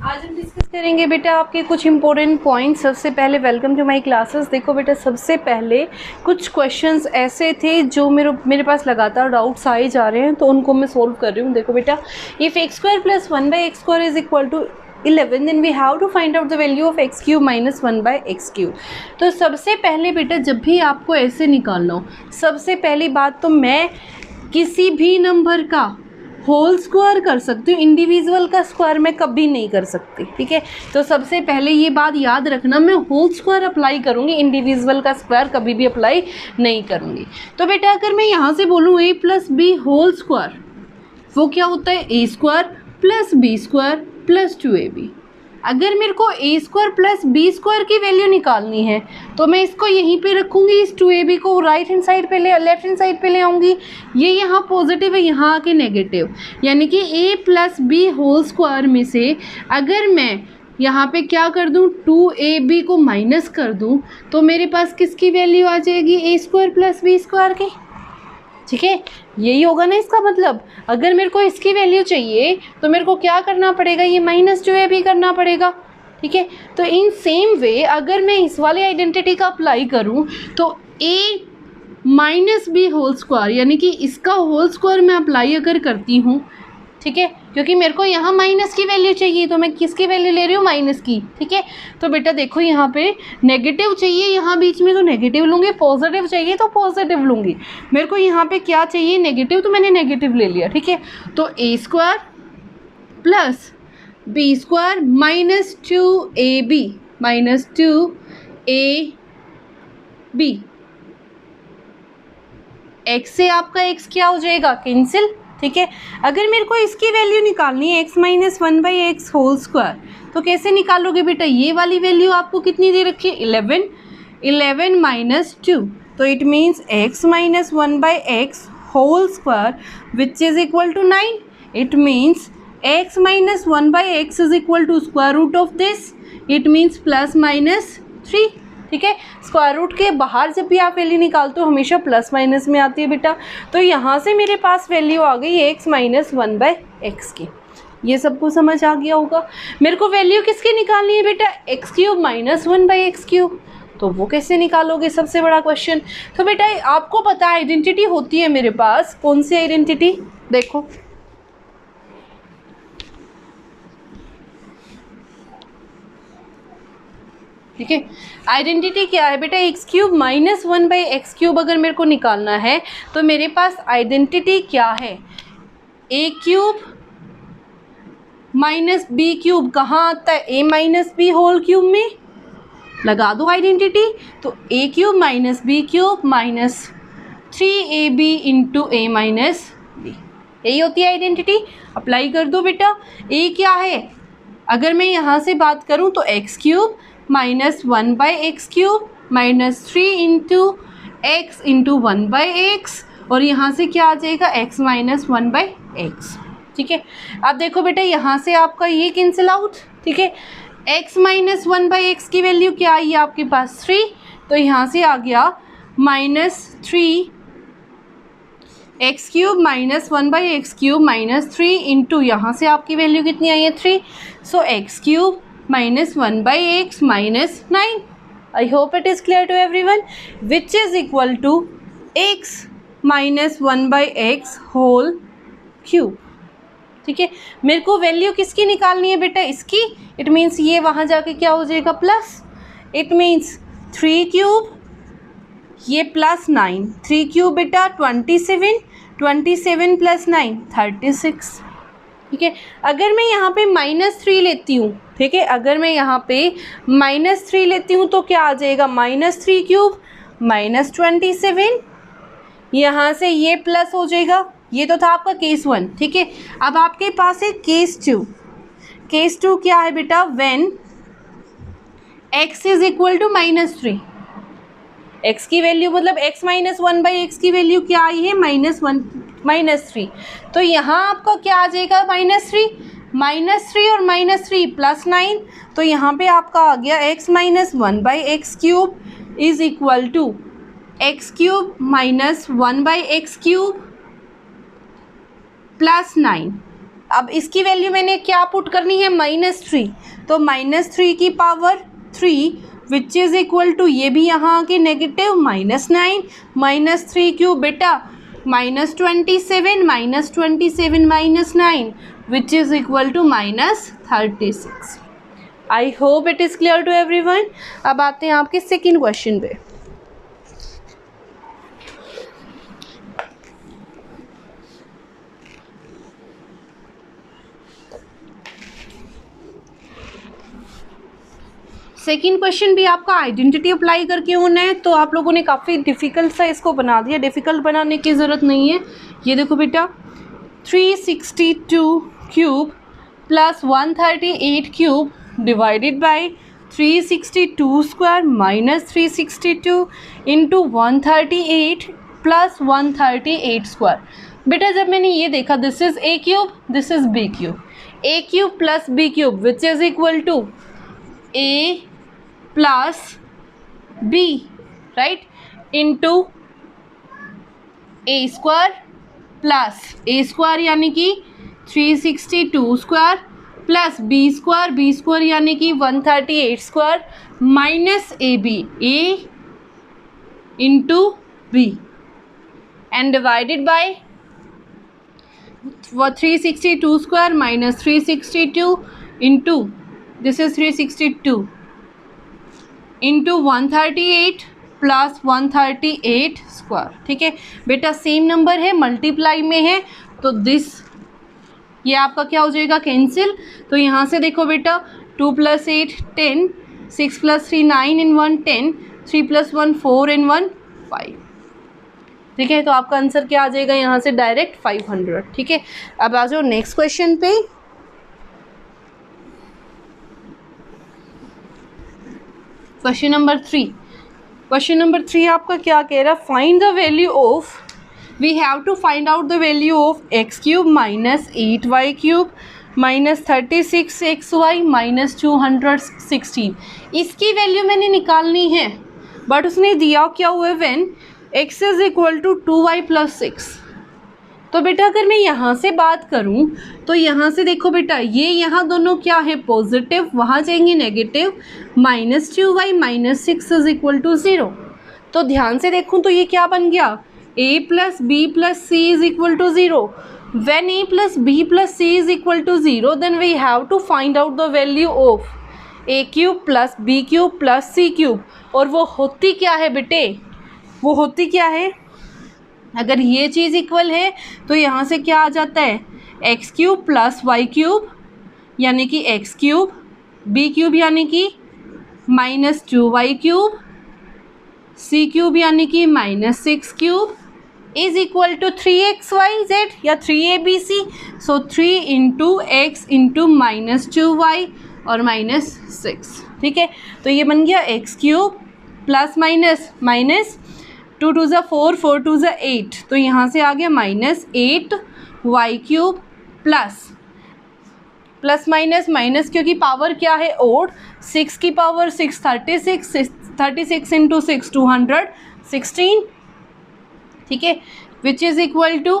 आज हम डिस्कस करेंगे बेटा आपके कुछ इंपॉर्टेंट पॉइंट्स। सबसे पहले वेलकम टू माय क्लासेस। देखो बेटा, सबसे पहले कुछ क्वेश्चंस ऐसे थे जो मेरे पास लगातार डाउट्स आए जा रहे हैं, तो उनको मैं सोल्व कर रही हूँ। देखो बेटा, if X square plus 1/x² is equal to 11 then we have to find out the value of x³ minus 1/x³। तो सबसे पहले बेटा, जब भी आपको ऐसे निकालना हो, सबसे पहली बात तो मैं किसी भी नंबर का होल स्क्वायर कर सकती हूँ, इंडिविजुअल का स्क्वायर मैं कभी नहीं कर सकती। ठीक है, तो सबसे पहले ये बात याद रखना, मैं होल स्क्वायर अप्लाई करूँगी, इंडिविजुअल का स्क्वायर कभी भी अप्लाई नहीं करूँगी। तो बेटा अगर मैं यहाँ से बोलूँ a plus B whole square, वो क्या होता है a square plus B square plus 2ab। अगर मेरे को a square plus B square की वैल्यू निकालनी है तो मैं इसको यहीं पे रखूँगी, इस 2ab को राइट हैंड साइड पे लेफ्ट हैंड साइड पे ले आऊँगी। ये यहाँ पॉजिटिव है, यहाँ आके नेगेटिव, यानी कि a plus B whole square में से अगर मैं यहाँ पे क्या कर दूँ, 2ab को माइनस कर दूँ, तो मेरे पास किसकी वैल्यू आ जाएगी, a square plus B square की। ठीक है, यही होगा ना इसका मतलब। अगर मेरे को इसकी वैल्यू चाहिए तो मेरे को क्या करना पड़ेगा, ये माइनस जो है भी करना पड़ेगा। ठीक है, तो इन सेम वे अगर मैं इस वाले आइडेंटिटी का अप्लाई करूं तो a minus B whole square, यानी कि इसका होल स्क्वायर मैं अप्लाई अगर करती हूँ, ठीक है, क्योंकि मेरे को यहाँ माइनस की वैल्यू चाहिए, तो मैं किसकी वैल्यू ले रही हूँ, माइनस की। ठीक है, तो बेटा देखो यहाँ पे नेगेटिव चाहिए, यहाँ बीच में तो नेगेटिव लूँगी, पॉजिटिव चाहिए तो पॉजिटिव लूँगी। मेरे को यहाँ पे क्या चाहिए, नेगेटिव, तो मैंने नेगेटिव ले लिया। ठीक है, तो a square plus B square minus 2ab minus 2ab, x से आपका x क्या हो जाएगा, कैंसिल। ठीक है, अगर मेरे को इसकी वैल्यू निकालनी है x minus 1/x whole square, तो कैसे निकालोगे बेटा, ये वाली वैल्यू आपको कितनी दे रखी है, 11 माइनस 2, तो it means x minus 1/x whole square which is equal to 9। It means x minus 1/x is equal to square root of this, it means plus minus 3। ठीक है, स्क्वायर रूट के बाहर जब भी आप वैल्यू निकालते हो हमेशा प्लस माइनस में आती है बेटा। तो यहाँ से मेरे पास वैल्यू आ गई x माइनस 1/x की। ये सबको समझ आ गया होगा। मेरे को वैल्यू किसकी निकालनी है बेटा, x³ माइनस 1/x³, तो वो कैसे निकालोगे, सबसे बड़ा क्वेश्चन। तो बेटा आपको पता है आइडेंटिटी होती है मेरे पास, कौन सी आइडेंटिटी, देखो ठीक है, आइडेंटिटी क्या है बेटा, x³ माइनस 1/x³ अगर मेरे को निकालना है तो मेरे पास आइडेंटिटी क्या है, a³ माइनस b³ कहाँ आता है, a minus B whole cube में, लगा दो आइडेंटिटी। तो a³ minus b³ minus 3ab into a minus b, यही होती है आइडेंटिटी। अप्लाई कर दो बेटा। a क्या है, अगर मैं यहाँ से बात करूँ तो x³ minus 1/x³ minus 3 into x into 1/x, और यहाँ से क्या आ जाएगा, x माइनस 1/x। ठीक है, अब देखो बेटा यहाँ से आपका ये कैंसिल आउट। ठीक है, x माइनस 1/x की वैल्यू क्या आई है आपके पास, 3, तो यहाँ से आ गया minus 3 x³ minus 1/x³ minus 3 into यहाँ से आपकी वैल्यू कितनी आई है, 3, so x³ minus 1/x minus 9। I hope it is clear to everyone, which is equal to x minus 1/x whole cube. ठीक है, मेरे को वैल्यू किसकी निकालनी है बेटा, इसकी। इट मीन्स ये वहाँ जाके क्या हो जाएगा, प्लस, इट मीन्स 3³ ये प्लस 9, 3³ बेटा 27 प्लस 9 36। ठीक है, अगर मैं यहाँ पे -3 लेती हूँ, ठीक है, अगर मैं यहाँ पे -3 लेती हूँ तो क्या आ जाएगा, -3³ माइनस 27, यहाँ से ये प्लस हो जाएगा। ये तो था आपका केस 1। ठीक है, अब आपके पास है केस 2। केस 2 क्या है बेटा, when x is equal to -3, x की वैल्यू मतलब x माइनस 1/x की वैल्यू क्या आई है, -3, तो यहाँ आपका क्या आ जाएगा, -3 और -3 प्लस 9, तो यहाँ पे आपका आ गया x minus 1/x³ is equal to x³ minus 1/x³ plus 9। अब इसकी वैल्यू मैंने क्या पुट करनी है, -3, तो -3 की power 3 which is equal to, ये भी यहाँ आके नेगेटिव -9, -3 क्यूब बेटा -27, -27 -9 which is equal to -36। I hope it is clear to everyone. अब आते हैं आपके सेकेंड क्वेश्चन पे। सेकेंड क्वेश्चन भी आपका आइडेंटिटी अप्लाई करके होना है, तो आप लोगों ने काफ़ी डिफ़िकल्ट सा इसको बना दिया। डिफ़िकल्ट बनाने की ज़रूरत नहीं है। ये देखो बेटा 362 cube plus 138 cube divided by 362 square minus 362 into 138 plus 138 square. बेटा जब मैंने ये देखा, this is A cube, this is B cube, A cube plus B cube which is equal to A plus B, right, into A square plus A square यानी कि 362 square plus B square यानी कि 138 square minus A B, A into B and divided by 362 square minus 362 into this is 362 into 138 plus 138 square. ठीक है बेटा, same number है, multiply में है, तो दिस ये आपका क्या हो जाएगा, कैंसिल। तो यहाँ से देखो बेटा 2 + 8 10, 6 + 3 9 इन 1 10, 3 + 1 4 इन 1 5। ठीक है, तो आपका आंसर क्या आ जाएगा यहाँ से, डायरेक्ट 500। ठीक है, अब आ जाओ नेक्स्ट क्वेश्चन पे। Question number 3। क्वेश्चन नंबर 3 आपका क्या कह रहा है, find the value of, we have to find out the value of X cube minus 8y cube minus 36xy minus 216। इसकी वैल्यू मैंने निकालनी है, बट उसने दिया क्या हुआ है, when x is equal to 2y + 6। तो बेटा अगर मैं यहाँ से बात करूँ तो यहाँ से देखो बेटा, ये यहाँ दोनों क्या है, पॉजिटिव, वहाँ जाएंगे negative, -2y minus 6 is equal to 0। तो ध्यान से देखूँ तो ये क्या बन गया, a + b + c is equal to 0। When a + b + c is equal to 0, then we have to find out the value of a cube plus b cube plus c cube। और वो होती क्या है बेटे, वो होती क्या है, अगर ये चीज़ इक्वल है तो यहाँ से क्या आ जाता है, X cube plus Y cube यानी कि एक्स क्यूब, बी क्यूब यानी कि -2y क्यूब, सी क्यूब यानी कि -6 cube is equal to 3xyz या 3abc। सो 3 × x × -2y और -6। ठीक है, तो ये बन गया एक्स क्यूब प्लस माइनस 2 × 2 = 4, 4 × 2 = 8, तो यहाँ से आ गया -8y क्यूब प्लस माइनस क्योंकि पावर क्या है, ओड, 6 की पावर 6 36, 36 × 6 216। ठीक है, which is equal to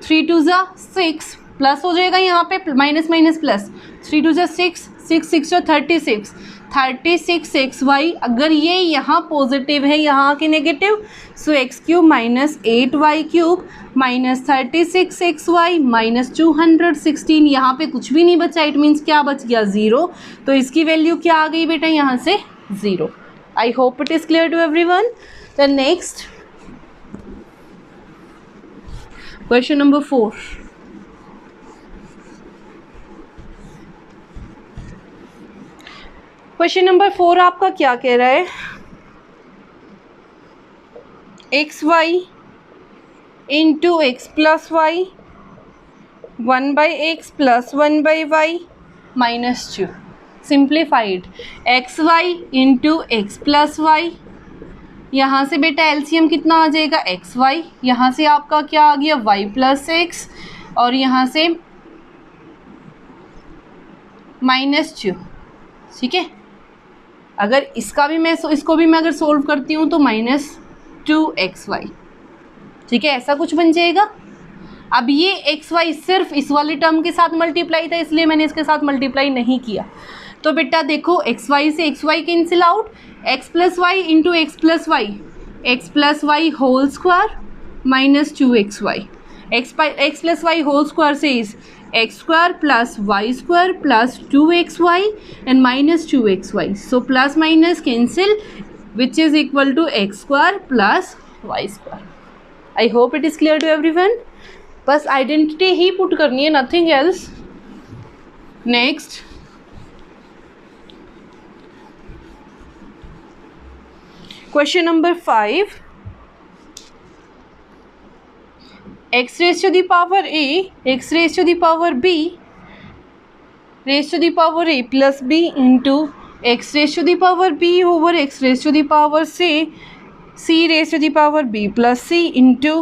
3 × 2 = 6 plus हो जाएगा यहाँ पे माइनस प्लस, 3 × 2 = 6, 6 × 6 = 36xy। अगर ये यहाँ पॉजिटिव है, यहाँ के नेगेटिव, सो x cube minus 8y cube minus 36xy minus 216। यहाँ पे कुछ भी नहीं बचा, इट मीन्स क्या बच गया, 0। तो इसकी वैल्यू क्या आ गई बेटा, यहाँ से 0। I hope it is clear to everyone. The next question number 4। Question number 4 आपका क्या कह रहा है, xy into x + y 1/x + 1/y -2 simplified, xy into x + y, यहाँ से बेटा एलसीएम कितना आ जाएगा, xy, यहाँ से आपका क्या आ गया, y + x, और यहाँ से -2। ठीक है, अगर इसका भी मैं इसको भी मैं अगर सोल्व करती हूँ तो -2xy। ठीक है, ऐसा कुछ बन जाएगा। अब ये एक्स वाई सिर्फ इस वाले टर्म के साथ मल्टीप्लाई था, इसलिए मैंने इसके साथ मल्टीप्लाई नहीं किया। तो बेटा देखो एक्स वाई से x y cancel out, x plus y into x plus y whole square minus 2xy, x plus y whole square से is x square plus y square plus 2xy and minus 2xy, so plus minus cancel which is equal to x square plus y square. I hope it is clear to everyone. बस identity ही put करनी है, nothing else. Next question number 5, x raised to the power a, x raised to the power b raised to the power a plus b into x raised to the power b over x raised to the power c raised to the power b plus c into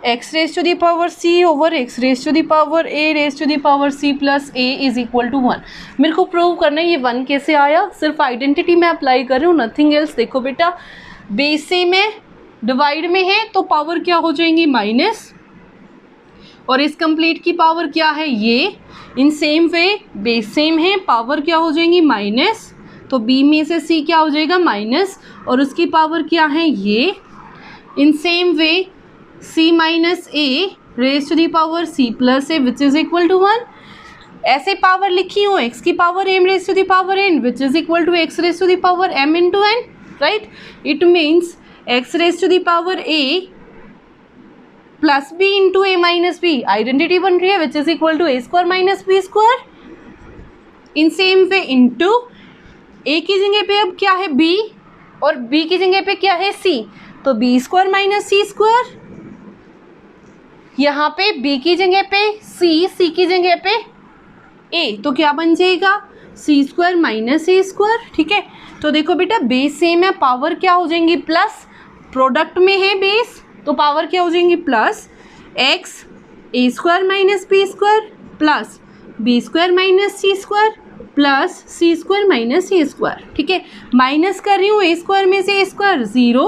x raised to the power c over x raised to the power a raised to the power c plus a is equal to 1। मेरे को prove करना है ये 1 कैसे आया, सिर्फ identity में apply कर रही हूँ, नथिंग एल्स। देखो बेटा बेस सेम है, डिवाइड में है तो पावर क्या हो जाएंगी माइनस, और इस कंप्लीट की पावर क्या है ये। In same way base same है, पावर क्या हो जाएंगी माइनस, तो b में से c क्या हो जाएगा माइनस, और उसकी पावर क्या है ये। In same way c minus a raise to the power c plus a which is equal to 1। ऐसे पावर लिखी हूँ x की power m raise to the power n which is equal to x raise to the power m into n, right. It means x raise to the power a plus B into A minus B, identity बन रही है which is equal to A square minus B square. In same way into a की जगह पे अब क्या है b और b की जगह पे क्या है c, तो B square minus c square. यहाँ पे b की जगह पे c की जगह पे a, तो क्या बन जाएगा सी स्क्वायर माइनस ए स्क्वायर। ठीक है, तो देखो बेटा बेस सेम है, पावर क्या हो जाएंगी प्लस, प्रोडक्ट में है बेस तो पावर क्या हो जाएंगी plus x a square minus B square plus B square minus c square plus c square minus c square. ठीक है, माइनस कर रही हूँ ए स्क्वायर में से ए स्क्वायर 0,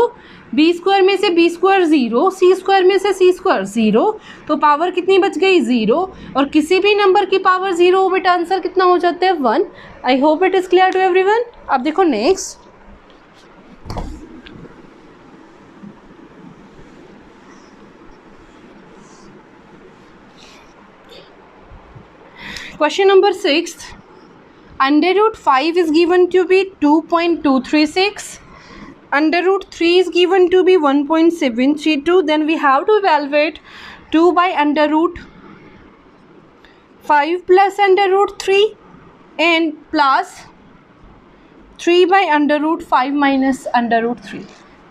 बी स्क्वायर में से बी स्क्वायर 0, सी स्क्वायर में से सी स्क्वायर 0, तो पावर कितनी बच गई 0, और किसी भी नंबर की पावर 0 हो बेटा आंसर कितना हो जाता है 1। I hope it is clear to everyone. अब देखो next question number 6, under root 5 is given to be 2.236, under root 3 is given to be 1.732, then we have to evaluate 2 by under root 5 plus under root 3 and plus 3 by under root 5 minus under root 3।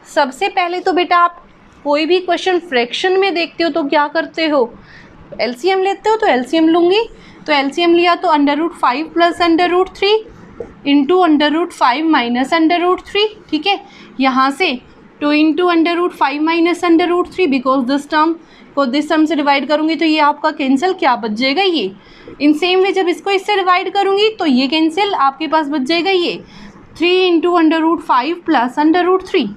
सबसे पहले तो बेटा आप कोई भी question fraction में देखते हो तो क्या करते हो, एलसीएम लेते हो, तो एलसीएम लूँगी, तो एलसीएम लिया तो under root 5 plus under root 3 into under root 5 minus under root 3। ठीक है, यहाँ से 2 into under root 5 minus under root 3, because this term को दिस टर्म से डिवाइड करूँगी तो ये आपका कैंसिल, क्या बच जाएगा ये। इन सेम वे जब इसको इससे डिवाइड करूँगी तो ये कैंसिल, आपके पास बच जाएगा ये 3 into under root 5 plus under root 3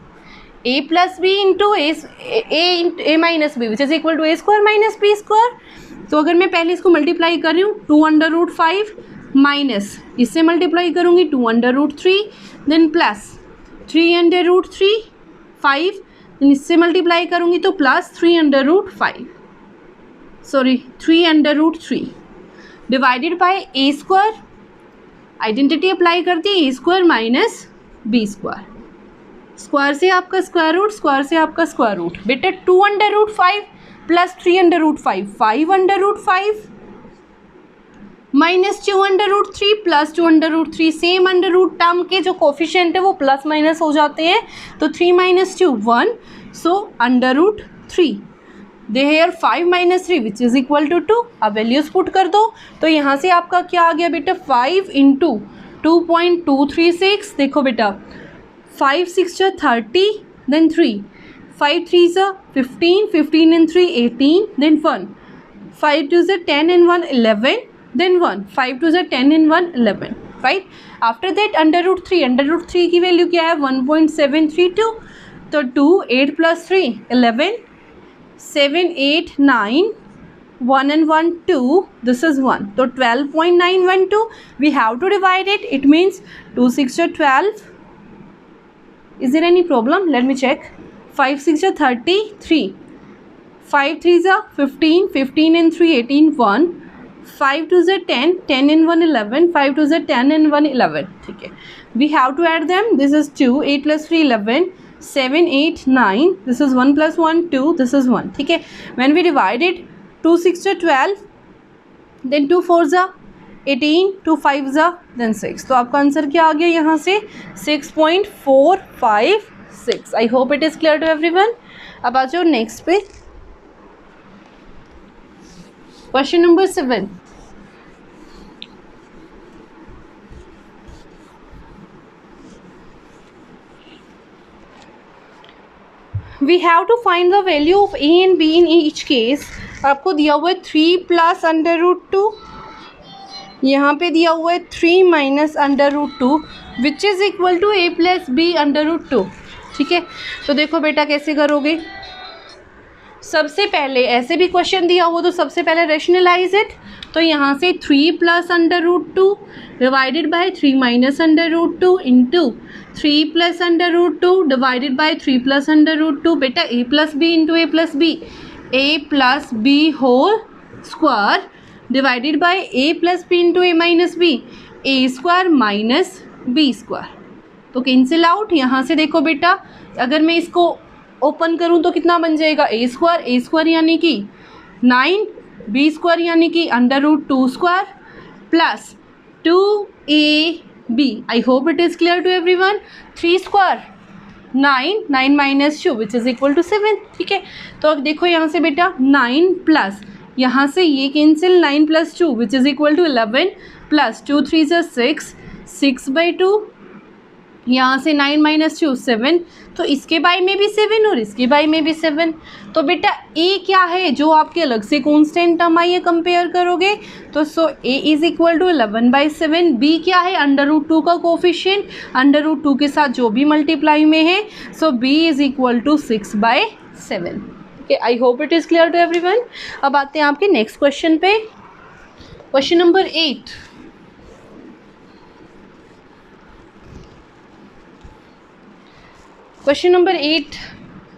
A plus B into A minus B which is equal to A square minus B square. तो अगर मैं पहले इसको मल्टीप्लाई कर रही हूँ 2 अंडर रूट 5 माइनस इससे मल्टीप्लाई करूँगी 2 under root 3 then plus 3 under root 3 5 then इससे मल्टीप्लाई करूँगी तो plus 3 under root 5 3 under root 3 divided by a square, identity apply करती है a square minus B square, square से आपका स्क्वायर रूट, स्क्वायर से आपका स्क्वायर रूट। बेटा 2 under root 5 plus 3 under root 5 5 under root 5 minus 2 under root 3 plus 2 under root 3, same under root term के जो coefficient है वो प्लस माइनस हो जाते हैं, तो 3 minus 2 1, so under root 3 there 5 minus 3 which is equal to 2। अब values put कर दो, तो यहाँ से आपका क्या आ गया बेटा 5 इंटू 2.236, देखो बेटा 5 6 30 then 3 5 3 15 15 and 3 18 then 1 5 2 10 and 1 11 then 1 5 2 10 and 1 11, right। after that under root 3 की वैल्यू क्या है 1.732, तो 2 8 प्लस 3 11 7 8 9 1 and 1 2, this is 1, तो 12.912 we have to divide it. It means 2 6 are 12. Is there any problem? Let me check. 5 6 are 33, 5 3s are 15, 15 and 3 18, 1, 5 2s are 10, 10 and 1 11, 5 2s are 10 and 1 11. ठीक है, we have to add them. This is 2, 8 plus 3 11, 7 8 9, this is 1 plus 1 2, this is 1. ठीक है, when we divide it, 2 6 are 12, then 2 4s are 18, 2 5s are then 6. तो आपका answer क्या आ गया यहाँ से? 6.456. I hope it is clear to everyone. अब आ जाओ नेक्स्ट पे. Question number 7. We have to find the value of a and b in each case. आपको दिया हुआ है 3 प्लस अंडर रूट 2, यहाँ पे दिया हुआ है 3 minus under root 2 which is equal to a plus B under root 2. ठीक है, तो देखो बेटा कैसे करोगे. सबसे पहले ऐसे भी क्वेश्चन दिया हुआ तो सबसे पहले रेशनलाइज इट. तो यहाँ से 3 plus under root 2 divided by 3 minus under root 2 into 3 plus under root 2 divided by 3 plus under root 2. बेटा a plus B into a plus B whole square divided by a plus B into a minus B, a square minus B square. तो cancel out. यहाँ से देखो बेटा, अगर मैं इसको open करूँ तो कितना बन जाएगा? a स्क्वायर यानी कि 9, b स्क्वायर यानी कि under root 2 square plus 2ab. I hope it is clear to everyone. 3 square 9 minus 2 which is equal to 7. ठीक है, तो अब देखो यहाँ से बेटा 9 प्लस यहाँ से ये cancel 9 plus 2 which is equal to 11 plus 2 3 6/2. यहाँ से 9 माइनस 2 7, तो इसके बाई में भी 7 और इसके बाई में भी 7. तो बेटा a क्या है जो आपके अलग से कॉन्स्टेंट टर्म आई है, कंपेयर करोगे तो so a is equal to 11/7. b क्या है? अंडर रूट 2 का कोफिशिएंट, अंडर रूट 2 के साथ जो भी मल्टीप्लाई में है, so b is equal to 6/7. Okay, I hope it is clear to everyone. अब आते हैं आपके नेक्स्ट क्वेश्चन पे. Question number 8. क्वेश्चन नंबर 8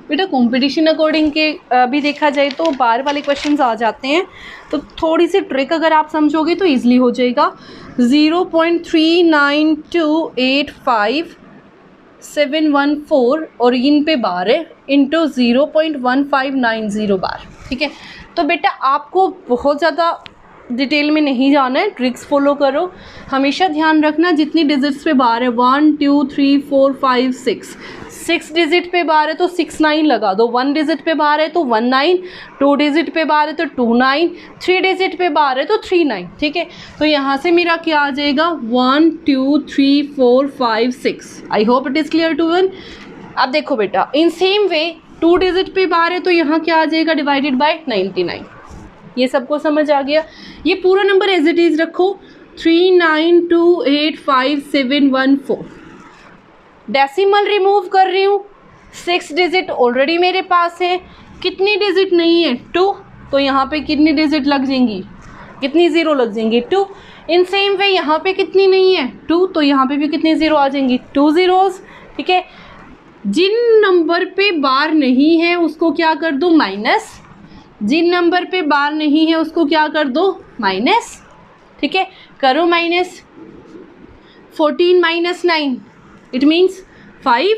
बेटा कंपटीशन अकॉर्डिंग के भी देखा जाए तो बार वाले क्वेश्चंस आ जाते हैं, तो थोड़ी सी ट्रिक अगर आप समझोगे तो ईजिली हो जाएगा. 0.39285,714 और इन पे बार है इंटू 0.1590 बार. ठीक है, तो बेटा आपको बहुत ज़्यादा डिटेल में नहीं जाना है, ट्रिक्स फॉलो करो. हमेशा ध्यान रखना जितनी डिजिट्स पे बार है 1 2 3 4 5 6 डिजिट पे बार है तो 6 9 लगा दो. 1 डिजिट पे बार है तो 1 9, 2 डिजिट पे बार है तो 2 9, 3 डिजिट पे बार है तो 3 9. ठीक है, तो यहाँ से मेरा क्या आ जाएगा 1 2 3 4 5 6. I hope it is clear to one. अब देखो बेटा इन सेम वे 2 डिजिट पे बार है तो यहाँ क्या आ जाएगा डिवाइडेड बाय 99. ये सबको समझ आ गया. ये पूरा नंबर एज इट इज़ रखो 39285714. डेसिमल रिमूव कर रही हूँ, 6 डिजिट ऑलरेडी मेरे पास है. कितनी डिजिट नहीं है? 2. तो यहाँ पे कितनी डिजिट लग जाएंगी? कितनी ज़ीरो लग जाएंगी? 2. इन सेम वे यहाँ पे कितनी नहीं है? 2. तो यहाँ पे भी कितनी ज़ीरो आ जाएंगी? 2 ज़ीरोज़. ठीक है, जिन नंबर पे बार नहीं है उसको क्या कर दो? माइनस. जिन नंबर पे बार नहीं है उसको क्या कर दो? माइनस. ठीक है, करो माइनस. 14 minus 9 it means 5.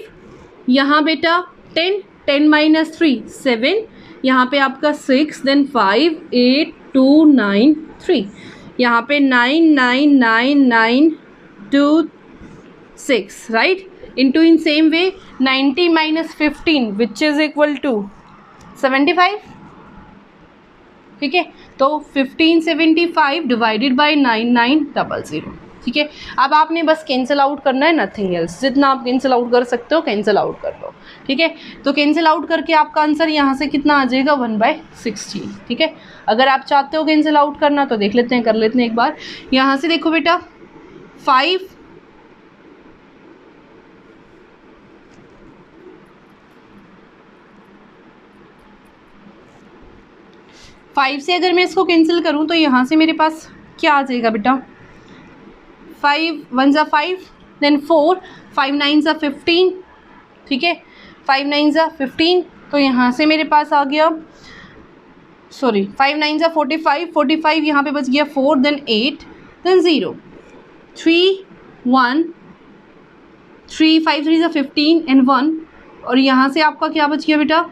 यहाँ बेटा 10 माइनस 3 7. यहाँ पे आपका 6 देन 5 8 2 9 3. यहाँ पे 9 9 9 9 2 6 right. Into in same way 90 minus 15 which is equal to 75. ठीक है, तो 1575 डिवाइडेड बाय 9900. ठीक है, अब आपने बस कैंसिल आउट करना है, नथिंग एल्स. जितना आप कैंसिल आउट कर सकते हो कैंसिल आउट कर लो. ठीक है, तो कैंसिल आउट करके आपका आंसर यहाँ से कितना आ जाएगा 1/16. ठीक है, अगर आप चाहते हो कैंसिल आउट करना तो देख लेते हैं, कर लेते हैं एक बार. यहाँ से देखो बेटा 5 5 5 से अगर मैं इसको कैंसिल करूँ तो यहाँ से मेरे पास क्या आ जाएगा बेटा, 5 1 ज़ा 5, देन 4, 5 9 ज़ा 15, ठीक है, 5 9 ज़ा 15, तो यहाँ से मेरे पास आ गया, सॉरी 5 9 ज़ा 45, 45 यहाँ पे बच गया 4, देन 8, देन 0, 3 1, 3 5 3 ज़ा 15 एंड 1, और यहाँ से आपका क्या बच गया बेटा,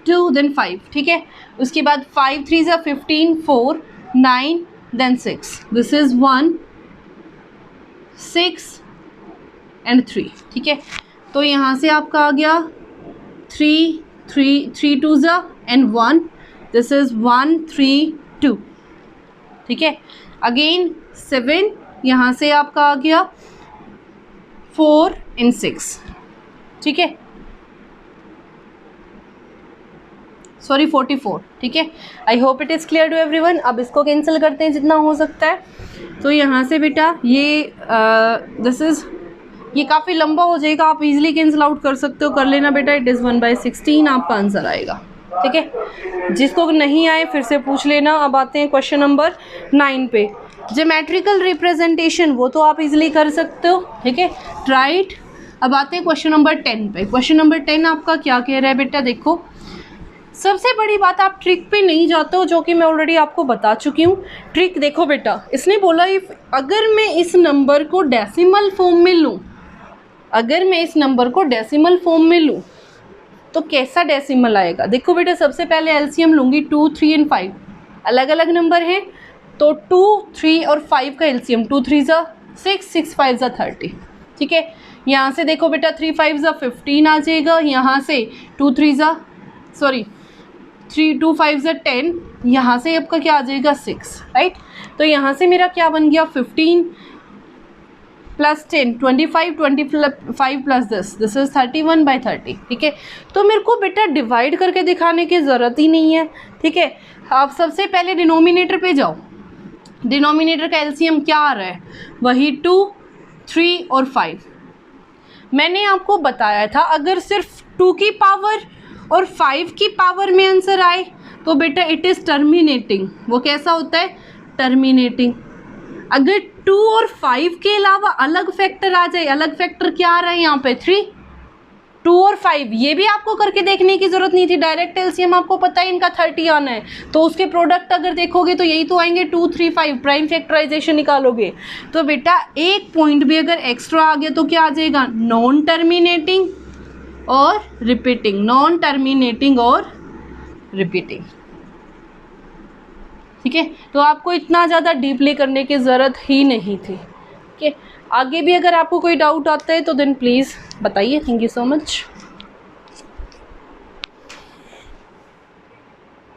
2 देन 5, ठीक है। उसके बाद 5 3 ज़ा 15, 4 9 देन 6, दिस इज़ 1 6 एंड 3, ठीक है। तो यहाँ से आपका आ गया 3 3 3 2 ज़ा एंड 1, दिस इज़ 1 3 2, ठीक है। अगेन 7, यहाँ से आपका आ गया 4 एंड 6, ठीक है, सॉरी 44, ठीक है। I hope it is clear to everyone. अब इसको कैंसिल करते हैं जितना हो सकता है। तो यहाँ से बेटा ये दिस इज़, ये काफ़ी लंबा हो जाएगा, आप इजीली कैंसिल आउट कर सकते हो, कर लेना बेटा। इट इज़ 1/16 आपका आंसर आएगा, ठीक है। जिसको नहीं आए फिर से पूछ लेना। अब आते हैं क्वेश्चन नंबर 9 पे। ज्योमेट्रिकल रिप्रेजेंटेशन वो तो आप इजीली कर सकते हो, ठीक है, राइट। अब आते हैं क्वेश्चन नंबर 10 पे। क्वेश्चन नंबर 10 आपका क्या कह रहा है बेटा, देखो सबसे बड़ी बात, आप ट्रिक पे नहीं जाते हो, जो कि मैं ऑलरेडी आपको बता चुकी हूँ। ट्रिक देखो बेटा, इसने बोला इफ अगर मैं इस नंबर को डेसिमल फॉर्म में लूँ, अगर मैं इस नंबर को डेसिमल फॉर्म में लूँ तो कैसा डेसिमल आएगा। देखो बेटा, सबसे पहले एलसीएम लूँगी, 2 3 एंड 5 अलग अलग नंबर हैं, तो 2 3 और 5 का एलसीएम 2 3 ज़ा 6, 6 5 ज़ा 30, ठीक है। यहाँ से देखो बेटा 3 5 ज़ा 15 आ जाएगा, यहाँ से 2 3 ज़ा सॉरी 3 2 5 ज़ा 10, यहाँ से आपका क्या आ जाएगा 6, राइट। तो यहाँ से मेरा क्या बन गया 15 प्लस 10 25, 25 प्लस दिस इज़ 31/30, ठीक है। तो मेरे को बेटा डिवाइड करके दिखाने की ज़रूरत ही नहीं है, ठीक है। आप सबसे पहले डिनोमिनेटर पे जाओ, डिनोमिनेटर का एलसीएम क्या आ रहा है, वही 2 3 और 5। मैंने आपको बताया था अगर सिर्फ 2 की पावर और 5 की पावर में आंसर आए तो बेटा इट इज़ टर्मिनेटिंग। वो कैसा होता है, टर्मिनेटिंग। अगर 2 और 5 के अलावा अलग फैक्टर आ जाए, अलग फैक्टर क्या आ रहा है यहाँ पे 3, 2 और 5, ये भी आपको करके देखने की ज़रूरत नहीं थी, डायरेक्ट एलसीएम आपको पता है इनका 30 आना है, तो उसके प्रोडक्ट अगर देखोगे तो यही तो आएंगे 2 3 5, प्राइम फैक्टराइजेशन निकालोगे तो बेटा एक पॉइंट भी अगर एक्स्ट्रा आ गया तो क्या आ जाएगा, नॉन टर्मिनेटिंग और रिपीटिंग, नॉन टर्मिनेटिंग और रिपीटिंग, ठीक है। तो आपको इतना ज़्यादा डीपली करने की ज़रूरत ही नहीं थी, ठीक है। आगे भी अगर आपको कोई डाउट आता है तो देन प्लीज़ बताइए। Thank you so much.